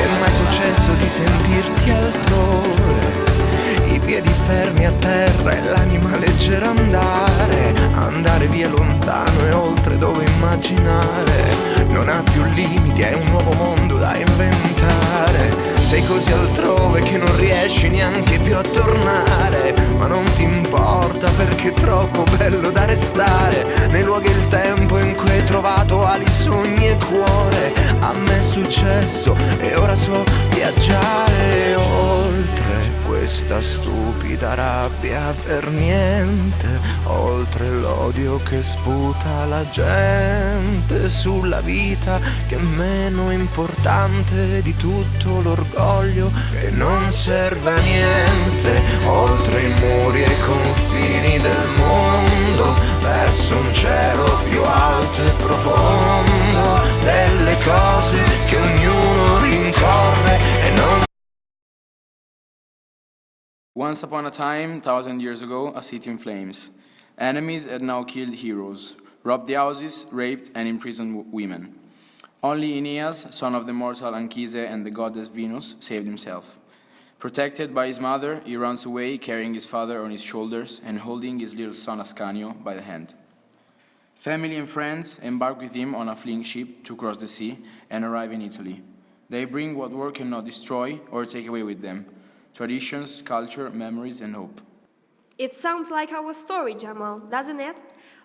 Che mai è successo di sentirti altrove, i piedi fermi a terra e l'anima leggera andare via lontano e oltre dove immaginare non ha più limiti, è un nuovo mondo da inventare. Sei così altrove che non riesci neanche più a tornare, ma non ti importa perché è troppo bello da restare nei luoghi e il tempo in cui hai trovato ali, sogni e cuore. A me è successo e ora so viaggiare oltre questa stupida rabbia per niente, oltre l'odio che sputa la gente sulla vita che è meno importante di tutto l'orgoglio che non serve a niente, oltre i muri e i confini del mondo, verso un cielo più alto e profondo, delle cose che ognuno rincorre e non. Once upon a time, 1,000 years ago, a city in flames. Enemies had now killed heroes, robbed the houses, raped and imprisoned women. Only Aeneas, son of the mortal Anchise and the goddess Venus, saved himself. Protected by his mother, he runs away, carrying his father on his shoulders and holding his little son Ascanio by the hand. Family and friends embark with him on a fleeing ship to cross the sea and arrive in Italy. They bring what war cannot destroy or take away with them: traditions, culture, memories, and hope. It sounds like our story, Jamal, doesn't it?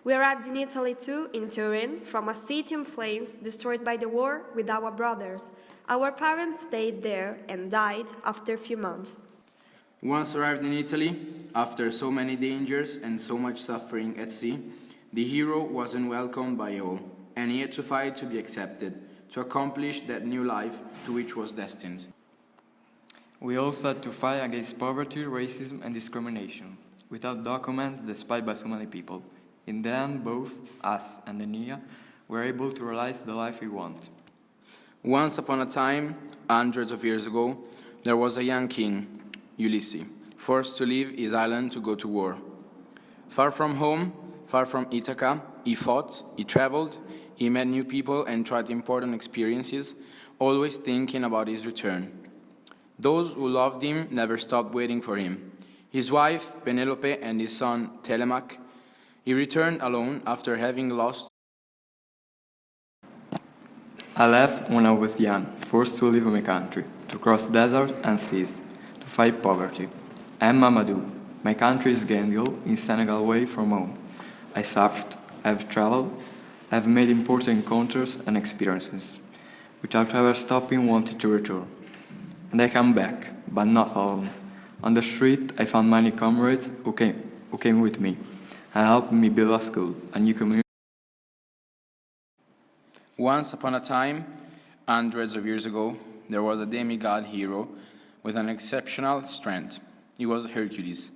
We arrived in Italy too, in Turin, from a city in flames destroyed by the war with our brothers. Our parents stayed there and died after a few months. Once arrived in Italy, after so many dangers and so much suffering at sea, the hero wasn't welcomed by all, and he had to fight to be accepted, to accomplish that new life to which was destined. We also had to fight against poverty, racism, and discrimination, without documents, despite by so many people. In the end, both us and Enia were able to realize the life we want. Once upon a time, hundreds of years ago, there was a young king, Ulysses, forced to leave his island to go to war. Far from home, far from Ithaca, he fought, he traveled, he met new people and tried important experiences, always thinking about his return. Those who loved him never stopped waiting for him. His wife, Penelope, and his son, Telemaque. He returned alone after having lost. I left when I was young, forced to leave my country, to cross deserts and seas, to fight poverty. I am Mamadou. My country is Gandil, in Senegal, away from home. I suffered, I have traveled, I have made important encounters and experiences, without ever stopping wanting to return. And I come back, but not alone. On the street, I found many comrades who came with me and helped me build a school, a new community. Once upon a time, hundreds of years ago, there was a demigod hero with an exceptional strength. He was Hercules.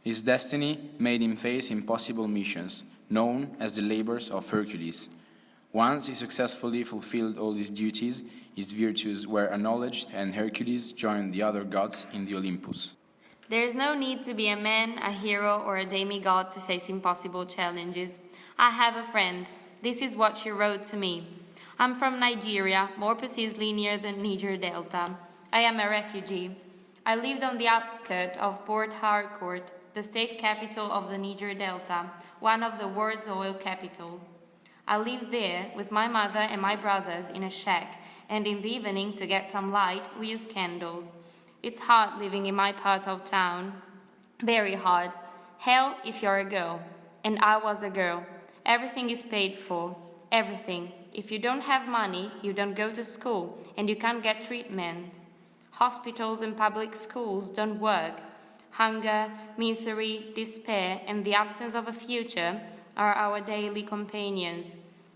His destiny made him face impossible missions, known as the labors of Hercules. Once he successfully fulfilled all his duties, his virtues were acknowledged, and Hercules joined the other gods in the Olympus. There is no need to be a man, a hero, or a demigod to face impossible challenges. I have a friend. This is what she wrote to me. I'm from Nigeria, more precisely near the Niger Delta. I am a refugee. I lived on the outskirts of Port Harcourt, the state capital of the Niger Delta, one of the world's oil capitals. I lived there with my mother and my brothers in a shack, and in the evening, to get some light, we use candles. It's hard living in my part of town. Very hard. Hell if you're a girl. And I was a girl. Everything is paid for. Everything. If you don't have money, you don't go to school, and you can't get treatment. Hospitals and public schools don't work. Hunger, misery, despair, and the absence of a future are our daily companions.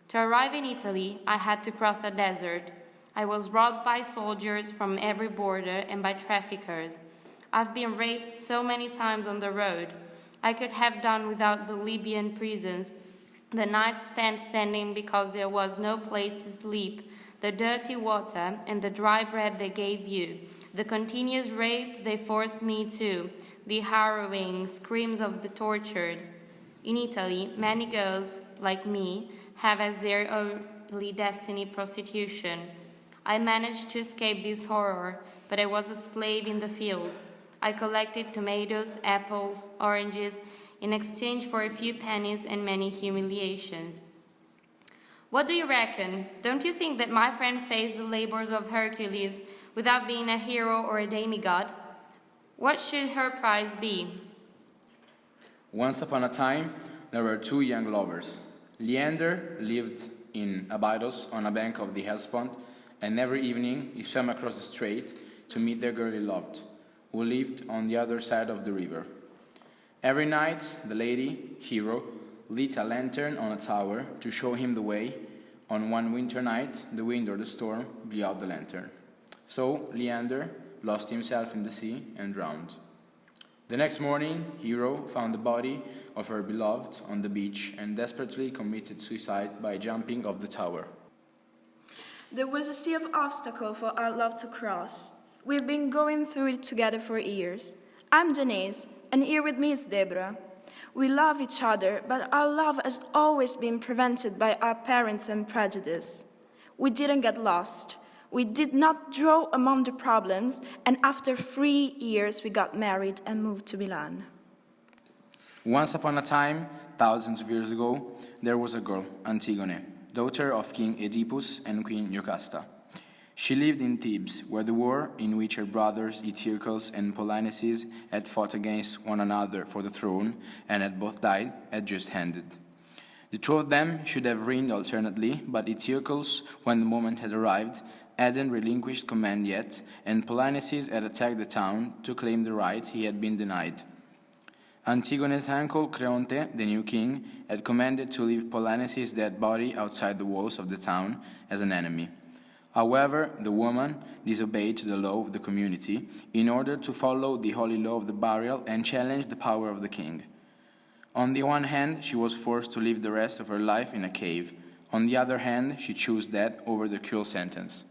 To arrive in Italy, I had to cross a desert. I was robbed by soldiers from every border and by traffickers. I've been raped so many times on the road. I could have done without the Libyan prisons, the nights spent standing because there was no place to sleep, the dirty water and the dry bread they gave you, the continuous rape they forced me to, the harrowing screams of the tortured. In Italy, many girls, like me, have as their only destiny prostitution. I managed to escape this horror, but I was a slave in the fields. I collected tomatoes, apples, oranges, in exchange for a few pennies and many humiliations. What do you reckon? Don't you think that my friend faced the labors of Hercules without being a hero or a demigod? What should her prize be? Once upon a time, there were two young lovers. Leander lived in Abydos on a bank of the Hellespont, and every evening he swam across the strait to meet the girl he loved, who lived on the other side of the river. Every night, the lady, Hero, lit a lantern on a tower to show him the way. On one winter night, the wind or the storm blew out the lantern. So Leander lost himself in the sea and drowned. The next morning, Hero found the body of her beloved on the beach and desperately committed suicide by jumping off the tower. There was a sea of obstacles for our love to cross. We've been going through it together for years. I'm Denise, and here with me is Deborah. We love each other, but our love has always been prevented by our parents and prejudice. We didn't get lost. We did not draw among the problems, and after 3 years we got married and moved to Milan. Once upon a time, thousands of years ago, there was a girl, Antigone, daughter of King Oedipus and Queen Jocasta. She lived in Thebes, where the war in which her brothers Eteocles and Polynices had fought against one another for the throne and had both died had just ended. The two of them should have reigned alternately, but Eteocles, when the moment had arrived, hadn't relinquished command yet, and Polynices had attacked the town to claim the right he had been denied. Antigone's uncle Creonte, the new king, had commanded to leave Polynices' dead body outside the walls of the town as an enemy. However, the woman disobeyed to the law of the community in order to follow the holy law of the burial and challenge the power of the king. On the one hand, she was forced to live the rest of her life in a cave. On the other hand, she chose death over the cruel sentence.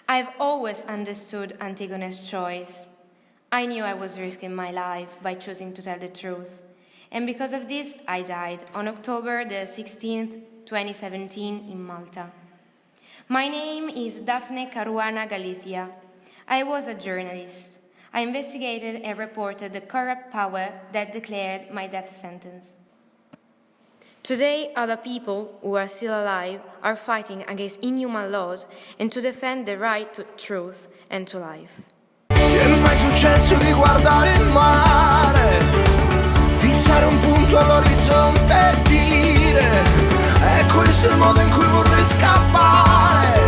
I've always understood Antigone's choice. I knew I was risking my life by choosing to tell the truth. And because of this, I died on October the 16th, 2017 in Malta. My name is Daphne Caruana Galizia. I was a journalist. I investigated and reported the corrupt power that declared my death sentence. Today, other people who are still alive are fighting against inhuman laws and to defend the right to truth and to life. E non è mai successo di guardare il mare, fissare un punto all'orizzonte e dire: è questo il modo in cui vorrei scappare.